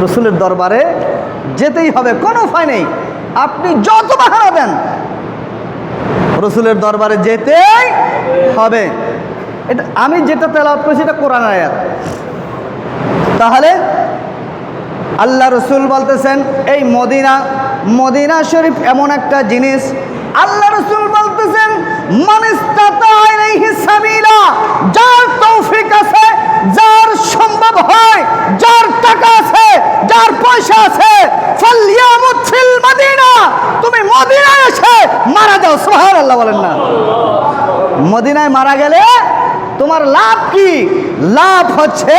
রসুলের দরবারে যেতেই হবে, কোনো উপায় নেই। আপনি যত বাহানা দেন, রসুলের দরবারে যেতেই হবে। এটা আমি যেটা তেলাওয়াত করেছি এটা কোরআন আয়াত। তাহলে আল্লাহ রসুল বলতেছেন এই মদিনা শরীফ এমন একটা জিনিস, আল্লাহ রসুল বলতেছেন মান ইসতাতা ইলাইহি সাবিলা, যার তৌফিক আছে, যার সম্ভব হয়, যার টাকা আছে, যার পয়সা আছে, ফালইয়ামুত ফিল মদিনা, তুমি মদিনায় এসে মারা যাও। সুবহানাল্লাহ বলেন না। মদিনায় মারা গেলে তোমার লাভ কি? লাভ হচ্ছে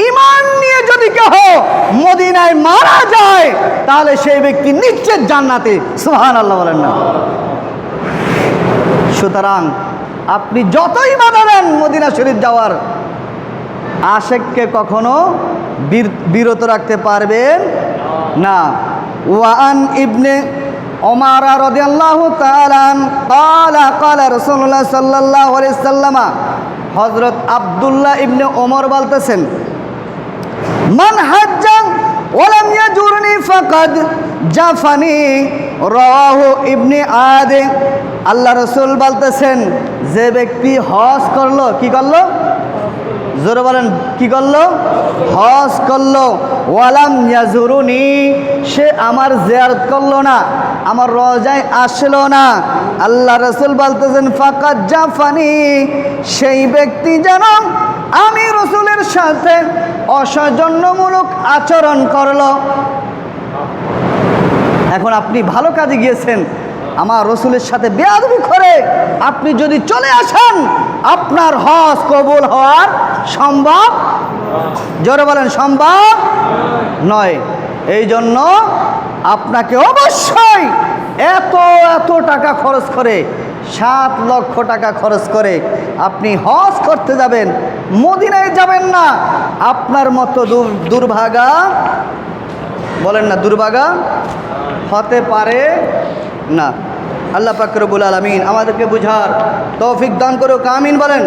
ঈমান নিয়ে যদি কেহ মদিনায় মারা যায় তাহলে সেই ব্যক্তি নিশ্চিত জান্নাতে। সুবহানাল্লাহ বলেন না। সুতরাং আপনি যতই বাধা দেন মদিনা শরীফ যাওয়ার, আশেককে কখনো বিরত রাখতে পারবেন না। ওয়ান ইবনে ওমর রাদিয়াল্লাহু তাআলা ক্বালা ক্বালা রাসূলুল্লাহ সাল্লাল্লাহু আলাইহি ওয়াসাল্লাম, হযরত আব্দুল্লাহ ইবনে ওমর বলতেছেন মান হাজ্জা ওয়া লাম ইয়াজুরনি ফাকাদ জাফানি, রাওয়াহু ইবনে আদে। আল্লাহ রাসূল বলতেছেন যে ব্যক্তি হজ করলো, কি করলো? জোরে বলেন, কি করলো? হজ করলো। ওয়ালাম ইয়াজুরুনি, সে আমার জিয়ারত করলো না, আমার রওজায় আসলো না। আল্লাহ রাসূল বলতেছেন ফাকাদ জাফানি, সেই ব্যক্তি যেন আমি রসুলের সাথে অসৌজন্যমূলক আচরণ করলো। এখন আপনি ভালো কাজে গিয়েছেন, আমার রসুলের সাথে বেয়াদবি করে আপনি যদি চলে আসেন, আপনার হজ কবুল হওয়ার সম্ভব, জোরে বলেন, সম্ভব নয়। এই জন্য আপনাকে অবশ্যই এত টাকা খরচ করে, 7 লক্ষ টাকা খরচ করে আপনি হজ করতে যাবেন, মদিনায় যাবেন না। আপনার মতো দুর্ভাগা, বলেন না, দুর্ভাগা হতে পারে না। আল্লাহ পাক রব্বুল আলামিন আমাদেরকে বুঝার তৌফিক দান করুক, আমিন বলেন।